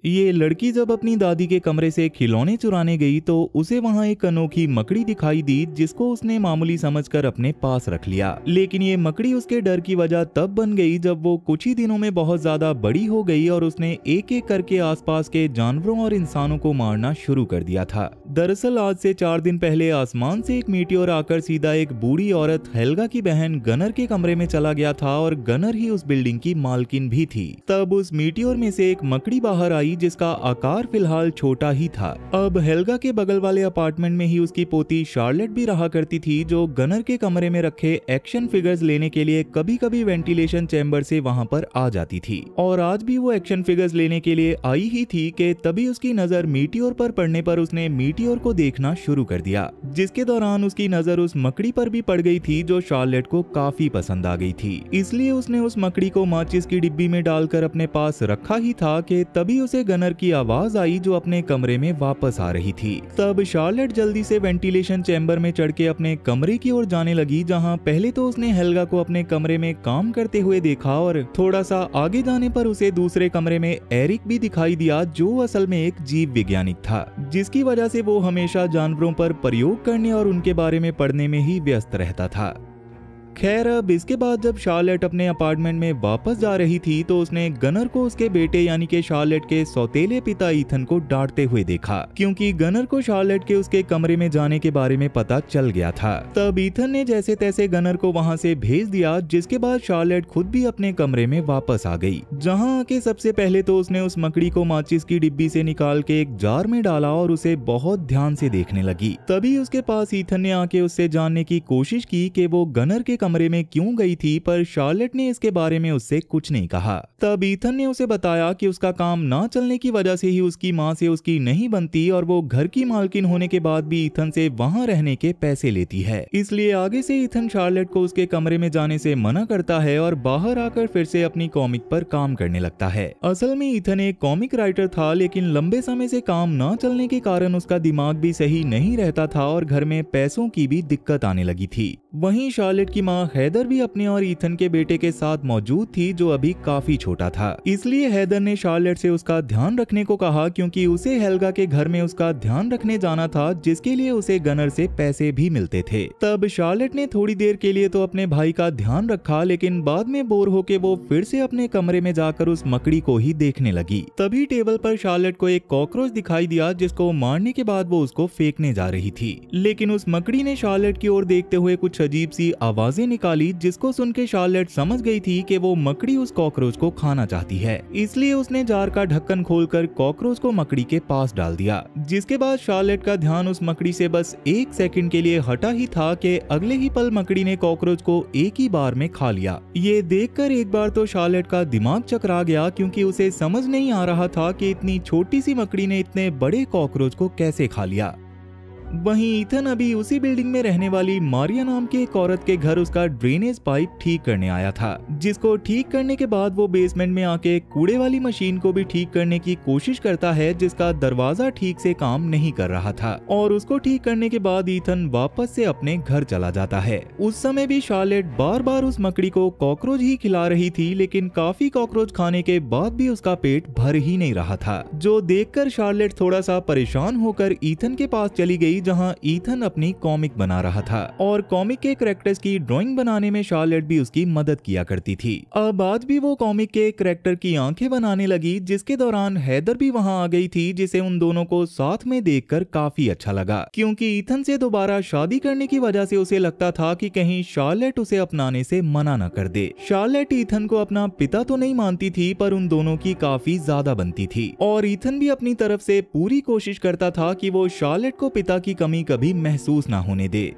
ये लड़की जब अपनी दादी के कमरे से खिलौने चुराने गई तो उसे वहाँ एक अनोखी मकड़ी दिखाई दी, जिसको उसने मामूली समझकर अपने पास रख लिया। लेकिन ये मकड़ी उसके डर की वजह तब बन गई जब वो कुछ ही दिनों में बहुत ज्यादा बड़ी हो गई और उसने एक एक करके आसपास के जानवरों और इंसानों को मारना शुरू कर दिया था। दरअसल आज से 4 दिन पहले आसमान से एक मीटियोर आकर सीधा एक बूढ़ी औरत हेल्गा की बहन गनर के कमरे में चला गया था और गनर ही उस बिल्डिंग की मालकिन भी थी। तब उस मीटियोर में से एक मकड़ी बाहर आई जिसका आकार फिलहाल छोटा ही था। अब हेल्गा के बगल वाले अपार्टमेंट में ही उसकी पोती शार्लेट भी रहा करती थी, जो गनर के कमरे में रखे एक्शन फिगर्स लेने के लिए कभी कभी वेंटिलेशन चैम्बर से वहां पर आ जाती थी। और आज भी वो एक्शन फिगर्स लेने के लिए आई ही थी कि तभी उसकी नजर मीटियोर पर पड़ने पर उसने मीटियोर को देखना शुरू कर दिया, जिसके दौरान उसकी नजर उस मकड़ी पर भी पड़ गई थी जो शार्लेट को काफी पसंद आ गई थी। इसलिए उसने उस मकड़ी को माचिस की डिब्बी में डालकर अपने पास रखा ही था कि तभी उसे गनर की आवाज आई जो अपने कमरे में वापस आ रही थी। तब शार्लेट जल्दी से वेंटिलेशन चैम्बर में चढ़ के अपने कमरे की ओर जाने लगी, जहां पहले तो उसने हेल्गा को अपने कमरे में काम करते हुए देखा और थोड़ा सा आगे जाने पर उसे दूसरे कमरे में एरिक भी दिखाई दिया, जो असल में एक जीव वैज्ञानिक था, जिसकी वजह से वो हमेशा जानवरों पर प्रयोग करने और उनके बारे में पढ़ने में ही व्यस्त रहता था। खैर, अब इसके बाद जब शार्लेट अपने अपार्टमेंट में वापस जा रही थी तो उसने गनर को उसके बेटे यानी कि शार्लेट के सौतेले पिता ईथन को डांटते हुए देखा, क्योंकि गनर को शार्लेट के उसके कमरे में जाने के बारे में पता चल गया था। तब ईथन ने जैसे तैसे गनर को वहां से भेज दिया, जिसके बाद शार्लेट खुद भी अपने कमरे में वापस आ गई, जहां आके सबसे पहले तो उसने उस मकड़ी को माचिस की डिब्बी से निकाल के एक जार में डाला और उसे बहुत ध्यान से देखने लगी। तभी उसके पास ईथन ने आके उससे जानने की कोशिश की कि वो गनर के कमरे में क्यों गई थी, पर शार्लेट ने इसके बारे में उससे कुछ नहीं कहा। तब ईथन ने उसे बताया कि उसका काम ना चलने की वजह से ही उसकी माँ से उसकी नहीं बनती और वो घर की मालकिन होने के बाद भी ईथन से वहां रहने के पैसे लेती है। इसलिए आगे से ईथन शार्लेट को उसके कमरे में जाने से मना करता है और बाहर आकर फिर से अपनी कॉमिक पर काम करने लगता है। असल में ईथन एक कॉमिक राइटर था, लेकिन लंबे समय से काम ना चलने के कारण उसका दिमाग भी सही नहीं रहता था और घर में पैसों की भी दिक्कत आने लगी थी। वहीं शार्लेट की माँ हैदर भी अपने और ईथन के बेटे के साथ मौजूद थी, जो अभी काफी छोटा था। इसलिए हैदर ने शार्लेट से उसका ध्यान रखने को कहा, क्योंकि उसे हेल्गा के घर में उसका ध्यान रखने जाना था, जिसके लिए उसे गनर से पैसे भी मिलते थे। तब शार्लेट ने थोड़ी देर के लिए तो अपने भाई का ध्यान रखा, लेकिन बाद में बोर होके वो फिर से अपने कमरे में जाकर उस मकड़ी को ही देखने लगी। तभी टेबल पर शार्लेट को एक कॉकरोच दिखाई दिया, जिसको मारने के बाद वो उसको फेंकने जा रही थी। लेकिन उस मकड़ी ने शार्लेट की ओर देखते हुए कुछ अजीब सी आवाजें निकाली, जिसको सुन के शार्लेट समझ गई थी कि वो मकड़ी उस कॉकरोच को खाना चाहती है। इसलिए उसने जार का ढक्कन खोलकर कॉकरोच को मकड़ी के पास डाल दिया, जिसके बाद शार्लेट का ध्यान उस मकड़ी से बस 1 सेकंड के लिए हटा ही था कि अगले ही पल मकड़ी ने कॉकरोच को एक ही बार में खा लिया। ये देखकर एक बार तो शार्लेट का दिमाग चकरा गया, क्योंकि उसे समझ नहीं आ रहा था कि इतनी छोटी सी मकड़ी ने इतने बड़े कॉकरोच को कैसे खा लिया। वहीं ईथन अभी उसी बिल्डिंग में रहने वाली मारिया नाम की एक औरत के घर उसका ड्रेनेज पाइप ठीक करने आया था, जिसको ठीक करने के बाद वो बेसमेंट में आके कूड़े वाली मशीन को भी ठीक करने की कोशिश करता है, जिसका दरवाजा ठीक से काम नहीं कर रहा था। और उसको ठीक करने के बाद ईथन वापस से अपने घर चला जाता है। उस समय भी शार्लेट बार बार उस मकड़ी को कॉकरोच ही खिला रही थी, लेकिन काफी कॉकरोच खाने के बाद भी उसका पेट भर ही नहीं रहा था, जो देखकर शार्लेट थोड़ा सा परेशान होकर ईथन के पास चली गई, जहां ईथन अपनी कॉमिक बना रहा था और कॉमिक के कैरेक्टर्स की ड्राइंग बनाने में शार्लेट भी उसकी मदद किया करती थी। अब आज भी वो कॉमिक के कैरेक्टर की आंखें बनाने लगी, जिसके दौरान हैदर भी वहां आ गई थी, जिसे उन दोनों को साथ में देखकर काफी अच्छा लगा, क्योंकि ईथन से दोबारा शादी करने की वजह से उसे लगता था कि कहीं शार्लेट उसे अपनाने से मना न कर दे। शार्लेट ईथन को अपना पिता तो नहीं मानती थी, पर उन दोनों की काफी ज्यादा बनती थी और ईथन भी अपनी तरफ से पूरी कोशिश करता था कि वो शार्लेट को पिता की कमी कभी महसूस ना होने दे।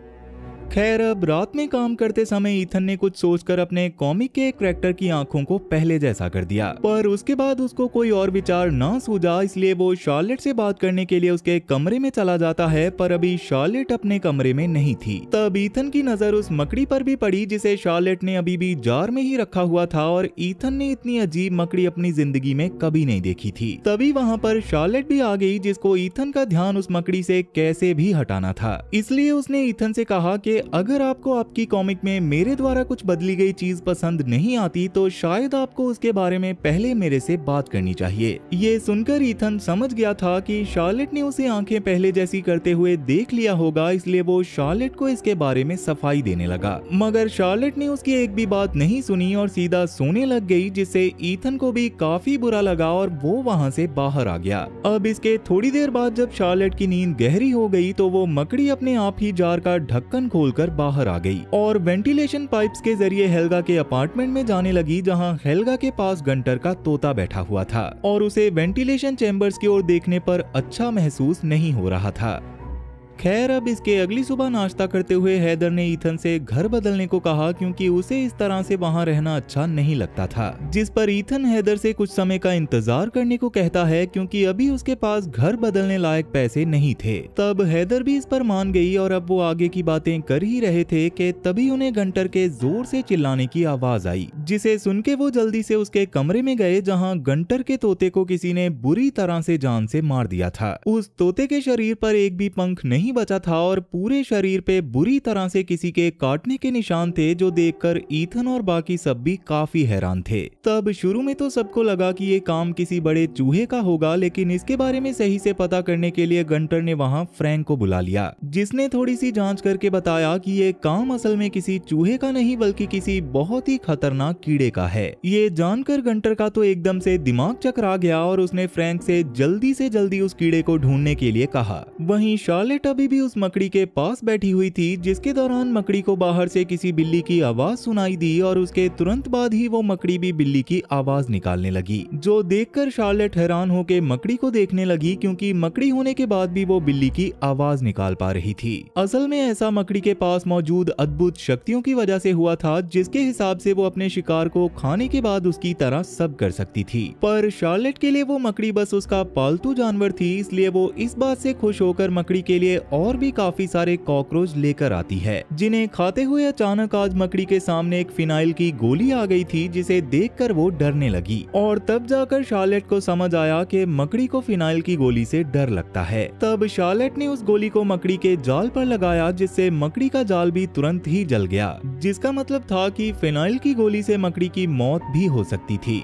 खैर, अब रात में काम करते समय ईथन ने कुछ सोचकर अपने कॉमिक के कैरेक्टर की आंखों को पहले जैसा कर दिया, पर उसके बाद उसको कोई और विचार ना सूझा, इसलिए वो शार्लेट से बात करने के लिए उसके कमरे में चला जाता है, पर अभी शार्लेट अपने कमरे में नहीं थी। तब ईथन की नजर उस मकड़ी पर भी पड़ी, जिसे शार्लेट ने अभी भी जार में ही रखा हुआ था और ईथन ने इतनी अजीब मकड़ी अपनी जिंदगी में कभी नहीं देखी थी। तभी वहाँ पर शार्लेट भी आ गई, जिसको ईथन का ध्यान उस मकड़ी से कैसे भी हटाना था। इसलिए उसने ईथन से कहा कि कि अगर आपको आपकी कॉमिक में मेरे द्वारा कुछ बदली गई चीज पसंद नहीं आती तो शायद आपको उसके बारे में पहले मेरे से बात करनी चाहिए। ये सुनकर ईथन समझ गया था कि शार्लेट ने उसे आंखें पहले जैसी करते हुए देख लिया होगा, इसलिए वो शार्लेट को इसके बारे में सफाई देने लगा। मगर शार्लेट ने उसकी एक भी बात नहीं सुनी और सीधा सोने लग गई, जिससे ईथन को भी काफी बुरा लगा और वो वहां से बाहर आ गया। अब इसके थोड़ी देर बाद जब शार्लेट की नींद गहरी हो गई तो वो मकड़ी अपने आप ही जार का ढक्कन खोलकर बाहर आ गई और वेंटिलेशन पाइप्स के जरिए हेल्गा के अपार्टमेंट में जाने लगी, जहां हेल्गा के पास गंटर का तोता बैठा हुआ था और उसे वेंटिलेशन चैम्बर्स की ओर देखने पर अच्छा महसूस नहीं हो रहा था। खैर, अब इसके अगली सुबह नाश्ता करते हुए हैदर ने ईथन से घर बदलने को कहा, क्योंकि उसे इस तरह से वहां रहना अच्छा नहीं लगता था। जिस पर ईथन हैदर से कुछ समय का इंतजार करने को कहता है, क्योंकि अभी उसके पास घर बदलने लायक पैसे नहीं थे। तब हैदर भी इस पर मान गई और अब वो आगे की बातें कर ही रहे थे कि तभी उन्हें गंटर के जोर से चिल्लाने की आवाज आई, जिसे सुन के वो जल्दी से उसके कमरे में गए, जहाँ गंटर के तोते को किसी ने बुरी तरह से जान से मार दिया था। उस तोते के शरीर पर एक भी पंख नहीं बचा था और पूरे शरीर पे बुरी तरह से किसी के काटने के निशान थे, जो देखकर ईथन और बाकी सब भी काफी हैरान थे। तब शुरू में तो सबको लगा कि ये काम किसी बड़े चूहे का होगा, लेकिन इसके बारे में सही से पता करने के लिए गंटर ने वहां फ्रैंक को बुला लिया, जिसने थोड़ी सी जांच करके बताया कि ये काम असल में किसी चूहे का नहीं बल्कि किसी बहुत ही खतरनाक कीड़े का है। ये जानकर गंटर का तो एकदम से दिमाग चकरा गया और उसने फ्रैंक से जल्दी उस कीड़े को ढूंढने के लिए कहा। वहीं शार्लेट अभी भी उस मकड़ी के पास बैठी हुई थी, जिसके दौरान मकड़ी को बाहर से किसी बिल्ली की आवाज सुनाई दी और उसके तुरंत बाद ही वो मकड़ी भी बिल्ली की आवाज निकालने लगी, जो देखकर शार्लेट हैरान होकर मकड़ी को देखने लगी, क्योंकि मकड़ी होने के बाद भी वो बिल्ली की आवाज निकाल पा रही थी। असल में ऐसा मकड़ी के पास मौजूद अद्भुत शक्तियों की वजह से हुआ था, जिसके हिसाब से वो अपने शिकार को खाने के बाद उसकी तरह सब कर सकती थी। पर शार्लेट के लिए वो मकड़ी बस उसका पालतू जानवर थी, इसलिए वो इस बात से खुश होकर मकड़ी के लिए और भी काफी सारे कॉकरोच लेकर आती है, जिन्हें खाते हुए अचानक आज मकड़ी के सामने एक फिनाइल की गोली आ गई थी, जिसे देखकर वो डरने लगी और तब जाकर शार्लेट को समझ आया कि मकड़ी को फिनाइल की गोली से डर लगता है। तब शार्लेट ने उस गोली को मकड़ी के जाल पर लगाया, जिससे मकड़ी का जाल भी तुरंत ही जल गया, जिसका मतलब था कि फिनाइल की गोली से मकड़ी की मौत भी हो सकती थी।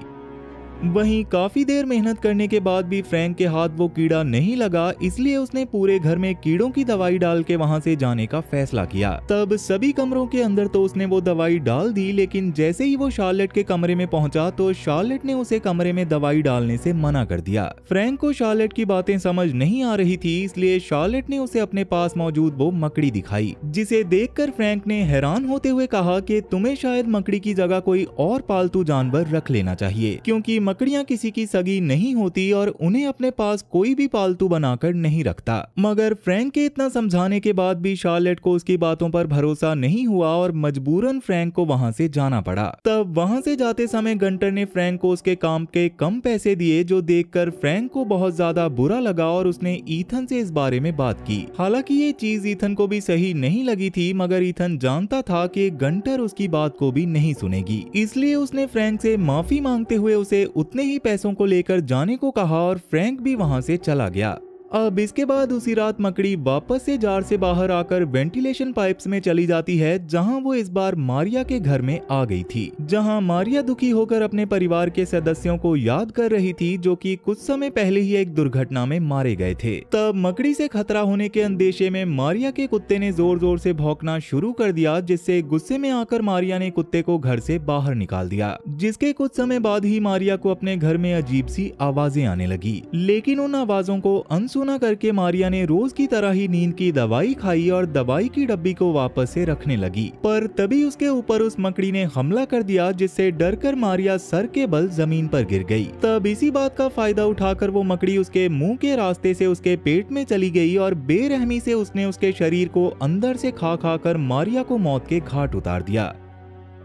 वहीं काफी देर मेहनत करने के बाद भी फ्रैंक के हाथ वो कीड़ा नहीं लगा, इसलिए उसने पूरे घर में कीड़ों की दवाई डाल के वहां से जाने का फैसला किया। तब सभी कमरों के अंदर तो उसने वो दवाई डाल दी, लेकिन जैसे ही वो शार्लेट के कमरे में पहुंचा तो शार्लेट ने उसे कमरे में दवाई डालने से मना कर दिया। फ्रैंक को शार्लेट की बातें समझ नहीं आ रही थी, इसलिए शार्लेट ने उसे अपने पास मौजूद वो मकड़ी दिखाई, जिसे देखकर फ्रैंक ने हैरान होते हुए कहा कि तुम्हें शायद मकड़ी की जगह कोई और पालतू जानवर रख लेना चाहिए, क्योंकि मकड़ियां किसी की सगी नहीं होती और उन्हें अपने पास कोई भी पालतू बनाकर नहीं रखता। मगर फ्रैंक के इतना समझाने के बाद भी शार्लेट को उसकी बातों पर भरोसा नहीं हुआ और मजबूरन फ्रैंक को वहां से जाना पड़ा। तब वहां से जाते समय गंटर ने फ्रैंक को उसके काम के कम पैसे दिए, जो देखकर फ्रैंक को बहुत ज्यादा बुरा लगा और उसने ईथन से इस बारे में बात की। हालांकि ये चीज ईथन को भी सही नहीं लगी थी, मगर ईथन जानता था कि गंटर उसकी बात को भी नहीं सुनेगी, इसलिए उसने फ्रैंक से माफी मांगते हुए उसे उतने ही पैसों को लेकर जाने को कहा और फ्रैंक भी वहां से चला गया। अब इसके बाद उसी रात मकड़ी वापस से जार से बाहर आकर वेंटिलेशन पाइप्स में चली जाती है, जहां वो इस बार मारिया के घर में आ गई थी, जहां मारिया दुखी होकर अपने परिवार के सदस्यों को याद कर रही थी, जो कि कुछ समय पहले ही एक दुर्घटना में मारे गए थे। तब मकड़ी से खतरा होने के अंदेशे में मारिया के कुत्ते ने जोर जोर से भौंकना शुरू कर दिया, जिससे गुस्से में आकर मारिया ने कुत्ते को घर से बाहर निकाल दिया, जिसके कुछ समय बाद ही मारिया को अपने घर में अजीब सी आवाजें आने लगी। लेकिन उन आवाजों को सुना करके मारिया ने रोज की तरह ही नींद की दवाई खाई और दवाई की डब्बी को वापस से रखने लगी। पर तभी उसके ऊपर उस मकड़ी ने हमला कर दिया, जिससे डरकर मारिया सर के बल जमीन पर गिर गई। तब इसी बात का फायदा उठाकर वो मकड़ी उसके मुंह के रास्ते से उसके पेट में चली गई और बेरहमी से उसने उसके शरीर को अंदर से खा खा कर मारिया को मौत के घाट उतार दिया।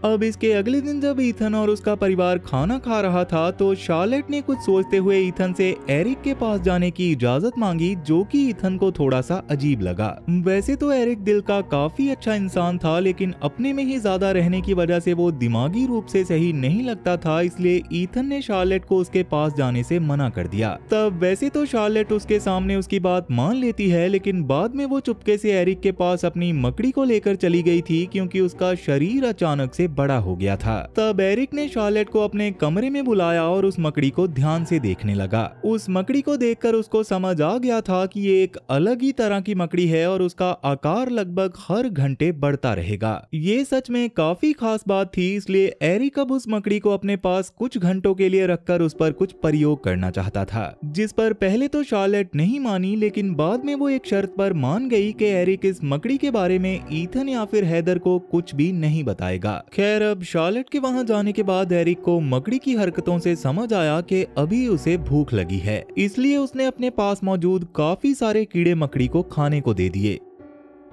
अब इसके अगले दिन जब ईथन और उसका परिवार खाना खा रहा था तो शार्लेट ने कुछ सोचते हुए ईथन से एरिक के पास जाने की इजाजत मांगी, जो कि ईथन को थोड़ा सा अजीब लगा। वैसे तो एरिक दिल का काफी अच्छा इंसान था, लेकिन अपने में ही ज्यादा रहने की वजह से वो दिमागी रूप से सही नहीं लगता था, इसलिए ईथन ने शार्लेट को उसके पास जाने से मना कर दिया। तब वैसे तो शार्लेट उसके सामने उसकी बात मान लेती है, लेकिन बाद में वो चुपके से एरिक के पास अपनी मकड़ी को लेकर चली गई थी, क्योंकि उसका शरीर अचानक से बड़ा हो गया था। तब एरिक ने शार्लेट को अपने कमरे में बुलाया और उस मकड़ी को ध्यान से देखने लगा। उस मकड़ी को देखकर उसको समझ आ गया था कि ये एक अलग ही तरह की मकड़ी है और उसका आकार लगभग हर घंटे बढ़ता रहेगा। ये सच में काफी खास बात थी, इसलिए एरिक अब उस मकड़ी को अपने पास कुछ घंटों के लिए रखकर उस पर कुछ प्रयोग करना चाहता था, जिस पर पहले तो शार्लेट नहीं मानी, लेकिन बाद में वो एक शर्त पर मान गई कि एरिक इस मकड़ी के बारे में ईथन या फिर हैदर को कुछ भी नहीं बताएगा। खैर, अब शार्लेट के वहां जाने के बाद एरिक को मकड़ी की हरकतों से समझ आया कि अभी उसे भूख लगी है, इसलिए उसने अपने पास मौजूद काफी सारे कीड़े मकड़ी को खाने को दे दिए।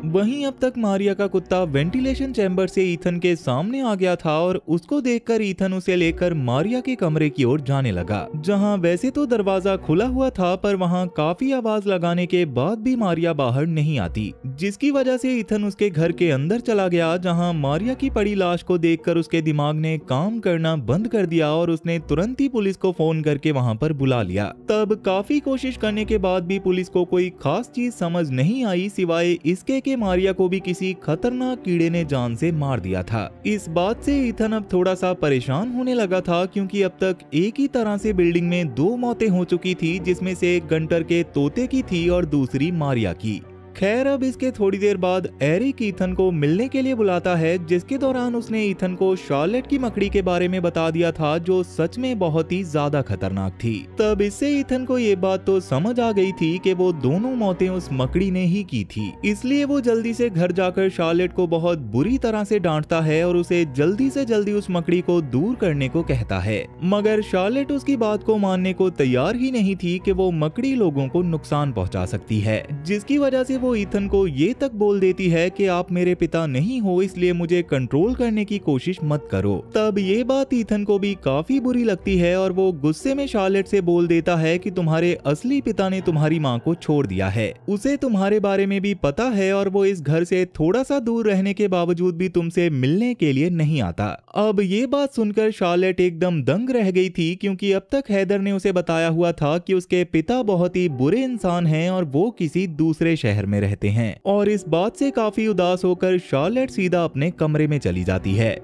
वहीं अब तक मारिया का कुत्ता वेंटिलेशन चैम्बर से ईथन के सामने आ गया था और उसको देखकर ईथन उसे लेकर मारिया के कमरे की ओर जाने लगा, जहां वैसे तो दरवाजा खुला हुआ था, पर वहां काफी आवाज लगाने के बाद भी मारिया बाहर नहीं आती, जिसकी वजह से ईथन उसके घर के अंदर चला गया, जहां मारिया की पड़ी लाश को देखकर उसके दिमाग ने काम करना बंद कर दिया और उसने तुरंत ही पुलिस को फोन करके वहां पर बुला लिया। तब काफी कोशिश करने के बाद भी पुलिस को कोई खास चीज समझ नहीं आई, सिवाय इसके कि मारिया को भी किसी खतरनाक कीड़े ने जान से मार दिया था। इस बात से ईथन अब थोड़ा सा परेशान होने लगा था, क्योंकि अब तक एक ही तरह से बिल्डिंग में 2 मौतें हो चुकी थी, जिसमें से एक गंटर के तोते की थी और दूसरी मारिया की। खैर, अब इसके थोड़ी देर बाद एरिक ईथन को मिलने के लिए बुलाता है, जिसके दौरान उसने ईथन को शार्लेट की मकड़ी के बारे में बता दिया था, जो सच में बहुत ही ज्यादा खतरनाक थी। तब इससे ईथन को ये बात तो समझ आ गई थी कि वो दोनों मौतें उस मकड़ी ने ही की थी, इसलिए वो जल्दी से घर जाकर शार्लेट को बहुत बुरी तरह से डांटता है और उसे जल्दी से जल्दी उस मकड़ी को दूर करने को कहता है। मगर शार्लेट उसकी बात को मानने को तैयार ही नहीं थी कि वो मकड़ी लोगों को नुकसान पहुंचा सकती है, जिसकी वजह से वो ईथन को ये तक बोल देती है कि आप मेरे पिता नहीं हो, इसलिए मुझे कंट्रोल करने की कोशिश मत करो। तब ये बात ईथन को भी काफी बुरी लगती है और वो गुस्से में शार्लेट से बोल देता है कि तुम्हारे असली पिता ने तुम्हारी माँ को छोड़ दिया है, उसे तुम्हारे बारे में भी पता है और वो इस घर से थोड़ा सा दूर रहने के बावजूद भी तुमसे मिलने के लिए नहीं आता। अब ये बात सुनकर शार्लेट एकदम दंग रह गई थी, क्योंकि अब तक हैदर ने उसे बताया हुआ था कि उसके पिता बहुत ही बुरे इंसान हैं और वो किसी दूसरे शहर में रहते हैं, और इस बात से काफी उदास होकर शार्लेट सीधा अपने कमरे में चली जाती है।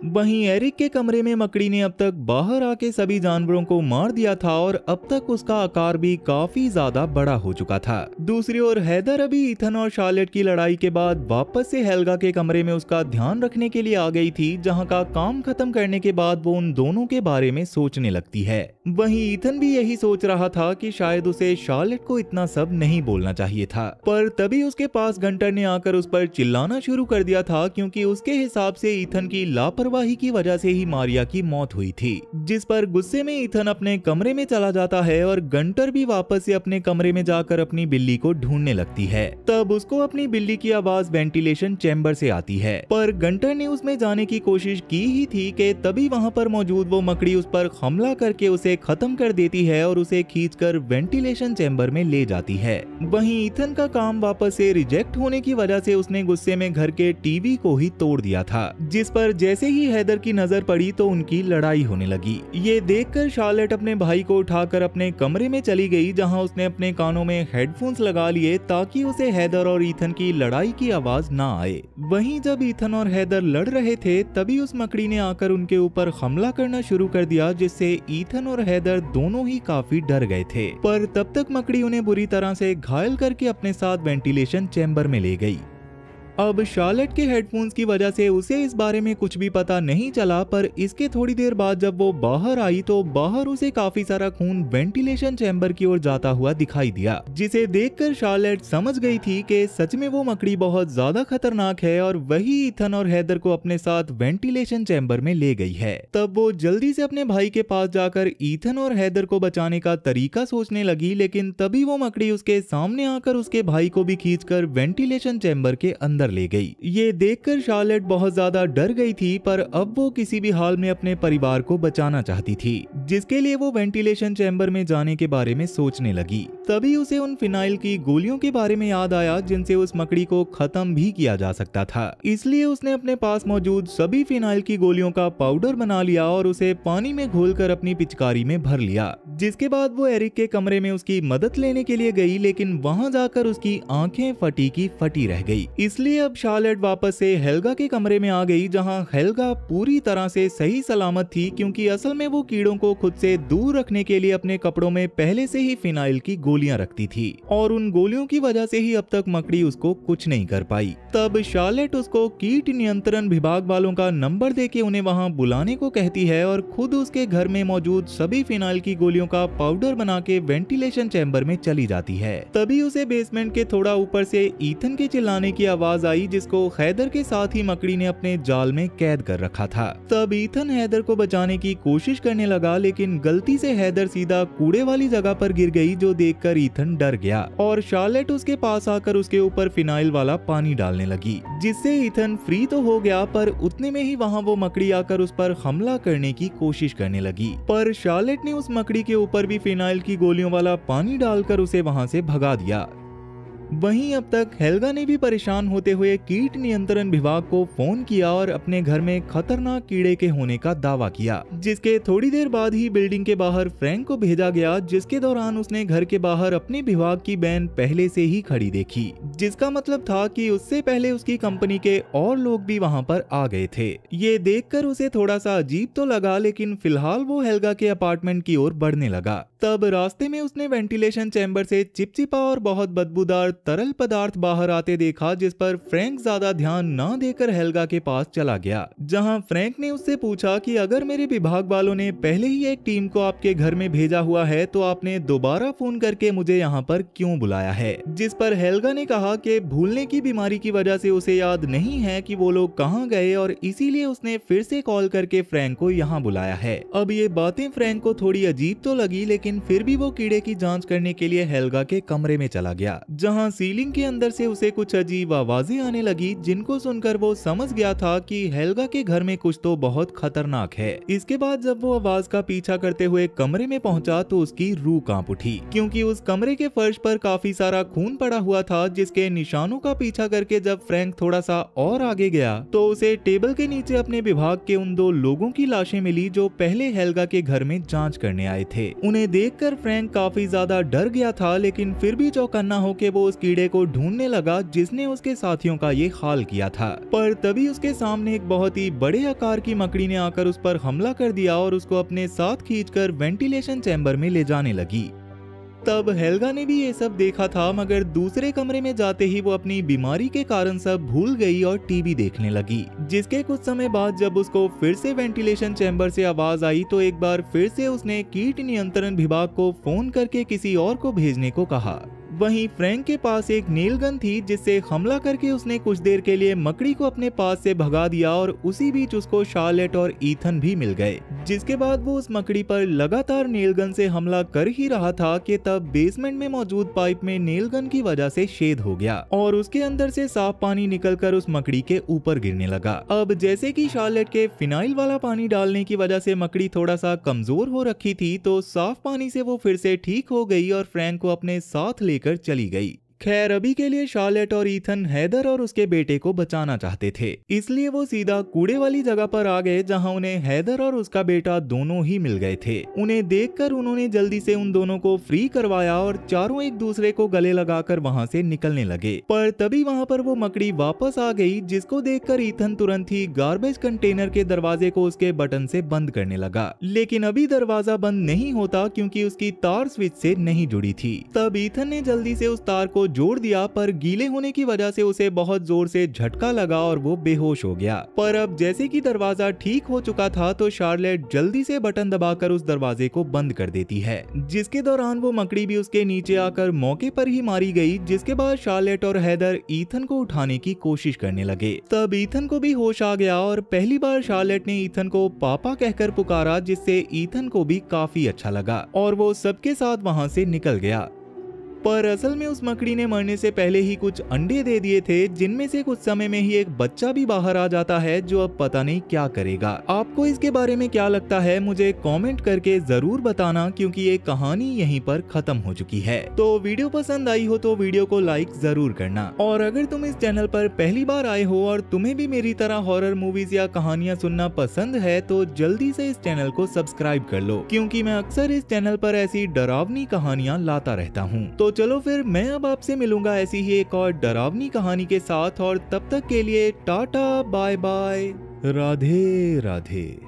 वहीं एरिक के कमरे में मकड़ी ने अब तक बाहर आके सभी जानवरों को मार दिया था और अब तक उसका आकार भी काफी ज्यादा बड़ा हो चुका था। दूसरी ओर हैदर अभी ईथन और शार्लेट की लड़ाई के बाद वापस से हेल्गा के कमरे में उसका ध्यान रखने के लिए आ गई थी, जहां का काम खत्म करने के बाद वो उन दोनों के बारे में सोचने लगती है। वहीं ईथन भी यही सोच रहा था कि शायद उसे शार्लेट को इतना सब नहीं बोलना चाहिए था, पर तभी उसके पास गंटर ने आकर उस पर चिल्लाना शुरू कर दिया था, क्योंकि उसके हिसाब से ईथन की लापरवाही की वजह से ही मारिया की मौत हुई थी। जिस पर गुस्से में ईथन अपने कमरे में चला जाता है और गंटर भी वापस से अपने कमरे में जाकर अपनी बिल्ली को ढूंढने लगती है। तब उसको अपनी बिल्ली की आवाज वेंटिलेशन चैम्बर से आती है, पर गंटर ने उसमें जाने की कोशिश की ही थी कि तभी वहां पर मौजूद वो मकड़ी उस पर हमला करके उसे खत्म कर देती है और उसे खींचकर वेंटिलेशन चैम्बर में ले जाती है। वहीं ईथन का काम वापस से रिजेक्ट होने की वजह से उसने गुस्से में घर के टीवी को ही तोड़ दिया था, जिस पर जैसे ही हैदर की नजर पड़ी तो उनकी लड़ाई होने लगी। ये देखकर शार्लेट अपने भाई को उठाकर अपने कमरे में चली गई, जहां उसने अपने कानों में हेडफोन्स लगा लिए ताकि उसे हैदर और ईथन की लड़ाई की आवाज ना आए। वहीं जब ईथन और हैदर लड़ रहे थे तभी उस मकड़ी ने आकर उनके ऊपर हमला करना शुरू कर दिया, जिससे ईथन और हैदर दोनों ही काफी डर गए थे। पर तब तक मकड़ी उन्हें बुरी तरह से घायल करके अपने साथ वेंटिलेशन चैम्बर में ले गई। अब शार्लेट के हेडफोन्स की वजह से उसे इस बारे में कुछ भी पता नहीं चला, पर इसके थोड़ी देर बाद जब वो बाहर आई तो बाहर उसे काफी सारा खून वेंटिलेशन चैम्बर की ओर जाता हुआ दिखाई दिया, जिसे देखकर शार्लेट समझ गई थी कि सच में वो मकड़ी बहुत ज्यादा खतरनाक है और वही ईथन और हैदर को अपने साथ वेंटिलेशन चैम्बर में ले गई है। तब वो जल्दी से अपने भाई के पास जाकर ईथन और हैदर को बचाने का तरीका सोचने लगी, लेकिन तभी वो मकड़ी उसके सामने आकर उसके भाई को भी खींचकर वेंटिलेशन चैम्बर के अंदर अंदर ले गई। ये देखकर शार्लेट बहुत ज्यादा डर गई थी, पर अब वो किसी भी हाल में अपने परिवार को बचाना चाहती थी, जिसके लिए वो वेंटिलेशन चैम्बर में जाने के बारे में सोचने लगी। तभी उसे उन फिनाइल की गोलियों के बारे में याद आया जिनसे उस मकड़ी को खत्म भी किया जा सकता था। इसलिए उसने अपने पास मौजूद सभी फिनाइल की गोलियों का पाउडर बना लिया और उसे पानी में घोलकर अपनी पिचकारी में भर लिया। जिसके बाद वो एरिक के कमरे में उसकी मदद लेने के लिए गई, लेकिन वहां जाकर उसकी आंखें फटी की फटी रह गई। इसलिए अब शार्लेट वापस से हेल्गा के कमरे में आ गई, जहां हेल्गा पूरी तरह से सही सलामत थी, क्योंकि असल में वो कीड़ों को खुद से दूर रखने के लिए अपने कपड़ों में पहले से ही फिनाइल की गोलियां रखती थी, और उन गोलियों की वजह से ही अब तक मकड़ी उसको कुछ नहीं कर पाई। तब शार्लेट उसको कीट नियंत्रण विभाग वालों का नंबर देके उन्हें वहां बुलाने को कहती है, और खुद उसके घर में मौजूद सभी फिनाइल की गोलियों का पाउडर बना के वेंटिलेशन चैम्बर में चली जाती है। तभी उसे बेसमेंट के थोड़ा ऊपर से ईथन के चिल्लाने की आवाज आई, जिसको हैदर के साथ ही मकड़ी ने अपने जाल में कैद कर रखा था। तब ईथन हैदर को बचाने की कोशिश करने लगा, लेकिन गलती से हैदर सीधा कूड़े वाली जगह पर गिर गई, जो देखकर ईथन डर गया और शार्लेट उसके पास आकर उसके ऊपर फिनाइल वाला पानी डालने लगी, जिससे ईथन फ्री तो हो गया, पर उतने में ही वहां वो मकड़ी आकर उस पर हमला करने की कोशिश करने लगी। पर शार्लेट ने उस मकड़ी के ऊपर भी फिनाइल की गोलियों वाला पानी डालकर उसे वहां से भगा दिया। वहीं अब तक हेल्गा ने भी परेशान होते हुए कीट नियंत्रण विभाग को फोन किया और अपने घर में खतरनाक कीड़े के होने का दावा किया, जिसके थोड़ी देर बाद ही बिल्डिंग के बाहर फ्रैंक को भेजा गया, जिसके दौरान उसने घर के बाहर अपने विभाग की वैन पहले से ही खड़ी देखी, जिसका मतलब था कि उससे पहले उसकी कंपनी के और लोग भी वहां पर आ गए थे। ये देखकर उसे थोड़ा सा अजीब तो लगा, लेकिन फिलहाल वो हेल्गा के अपार्टमेंट की ओर बढ़ने लगा। तब रास्ते में उसने वेंटिलेशन चैम्बर से चिपचिपा और बहुत बदबूदार तरल पदार्थ बाहर आते देखा, जिस पर फ्रैंक ज्यादा ध्यान न देकर हेल्गा के पास चला गया, जहां फ्रैंक ने उससे पूछा कि अगर मेरे विभाग वालों ने पहले ही एक टीम को आपके घर में भेजा हुआ है, तो आपने दोबारा फोन करके मुझे यहाँ पर क्यों बुलाया है। जिस पर हेल्गा ने कहा कि भूलने की बीमारी की वजह से उसे याद नहीं है कि वो लोग कहाँ गए, और इसीलिए उसने फिर से कॉल करके फ्रैंक को यहाँ बुलाया है। अब ये बातें फ्रैंक को थोड़ी अजीब तो लगी, लेकिन फिर भी वो कीड़े की जांच करने के लिए हेल्गा के कमरे में चला गया, जहां सीलिंग के अंदर से उसे कुछ अजीब आवाजें आने लगी, जिनको सुनकर वो समझ गया था कि हेल्गा के घर में कुछ तो बहुत खतरनाक है। इसके बाद जब वो आवाज का पीछा करते हुए कमरे में पहुंचा, तो उसकी रूह कांप उठी, क्योंकि उस कमरे के फर्श पर काफी सारा खून पड़ा हुआ था, जिसके निशानों का पीछा करके जब फ्रैंक थोड़ा सा और आगे गया, तो उसे टेबल के नीचे अपने विभाग के उन 2 लोगों की लाशें मिली, जो पहले हेल्गा के घर में जांच करने आए थे। उन्हें देखकर फ्रैंक काफी ज्यादा डर गया था, लेकिन फिर भी चौकन्ना होकर वो उस कीड़े को ढूंढने लगा जिसने उसके साथियों का ये हाल किया था। पर तभी उसके सामने एक बहुत ही बड़े आकार की मकड़ी ने आकर उस पर हमला कर दिया और उसको अपने साथ खींचकर वेंटिलेशन चैम्बर में ले जाने लगी। तब हेल्गा ने भी ये सब देखा था, मगर दूसरे कमरे में जाते ही वो अपनी बीमारी के कारण सब भूल गई और टीवी देखने लगी। जिसके कुछ समय बाद जब उसको फिर से वेंटिलेशन चैम्बर से आवाज आई, तो एक बार फिर से उसने कीट नियंत्रण विभाग को फोन करके किसी और को भेजने को कहा। वहीं फ्रैंक के पास एक नेल गन थी, जिससे हमला करके उसने कुछ देर के लिए मकड़ी को अपने पास से भगा दिया, और उसी बीच उसको शार्लेट और ईथन भी मिल गए। जिसके बाद वो उस मकड़ी पर लगातार नेल गन से हमला कर ही रहा था कि तब बेसमेंट में मौजूद पाइप में नेल गन की वजह से छेद हो गया और उसके अंदर से साफ पानी निकलकर उस मकड़ी के ऊपर गिरने लगा। अब जैसे कि शार्लेट के फिनाइल वाला पानी डालने की वजह से मकड़ी थोड़ा सा कमजोर हो रखी थी, तो साफ पानी से वो फिर से ठीक हो गई और फ्रैंक को अपने साथ लेकर चली गई। खैर अभी के लिए शार्लेट और ईथन हैदर और उसके बेटे को बचाना चाहते थे, इसलिए वो सीधा कूड़े वाली जगह पर आ गए, जहां उन्हें हैदर और उसका बेटा दोनों ही मिल गए थे। उन्हें देखकर उन्होंने जल्दी से उन दोनों को फ्री करवाया और चारों एक दूसरे को गले लगाकर वहां से निकलने लगे। पर तभी वहां पर वो मकड़ी वापस आ गई, जिसको देखकर ईथन तुरंत ही गार्बेज कंटेनर के दरवाजे को उसके बटन से बंद करने लगा। लेकिन अभी दरवाजा बंद नहीं होता, क्योंकि उसकी तार स्विच से नहीं जुड़ी थी। तब ईथन ने जल्दी से उस तार को जोड़ दिया, पर गीले होने की वजह से उसे बहुत जोर से झटका लगा और वो बेहोश हो गया। पर अब जैसे कि दरवाजा ठीक हो चुका था, तो शार्लेट जल्दी से बटन दबाकर उस दरवाजे को बंद कर देती है, जिसके दौरान वो मकड़ी भी उसके नीचे आकर मौके पर ही मारी गई। जिसके बाद शार्लेट और हैदर ईथन को उठाने की कोशिश करने लगे। तब ईथन को भी होश आ गया और पहली बार शार्लेट ने ईथन को पापा कहकर पुकारा, जिससे ईथन को भी काफी अच्छा लगा और वो सबके साथ वहां से निकल गया। पर असल में उस मकड़ी ने मरने से पहले ही कुछ अंडे दे दिए थे, जिनमें से कुछ समय में ही एक बच्चा भी बाहर आ जाता है जो अब पता नहीं क्या करेगा। आपको इसके बारे में क्या लगता है मुझे कमेंट करके जरूर बताना, क्योंकि ये कहानी यहीं पर खत्म हो चुकी है। तो वीडियो पसंद आई हो तो वीडियो को लाइक जरूर करना, और अगर तुम इस चैनल पर पहली बार आए हो और तुम्हें भी मेरी तरह हॉरर मूवीज या कहानियां सुनना पसंद है तो जल्दी से इस चैनल को सब्सक्राइब कर लो, क्योंकि मैं अक्सर इस चैनल पर ऐसी डरावनी कहानियां लाता रहता हूँ। तो चलो फिर मैं अब आपसे मिलूंगा ऐसी ही एक और डरावनी कहानी के साथ, और तब तक के लिए tata bye bye, Radhe Radhe.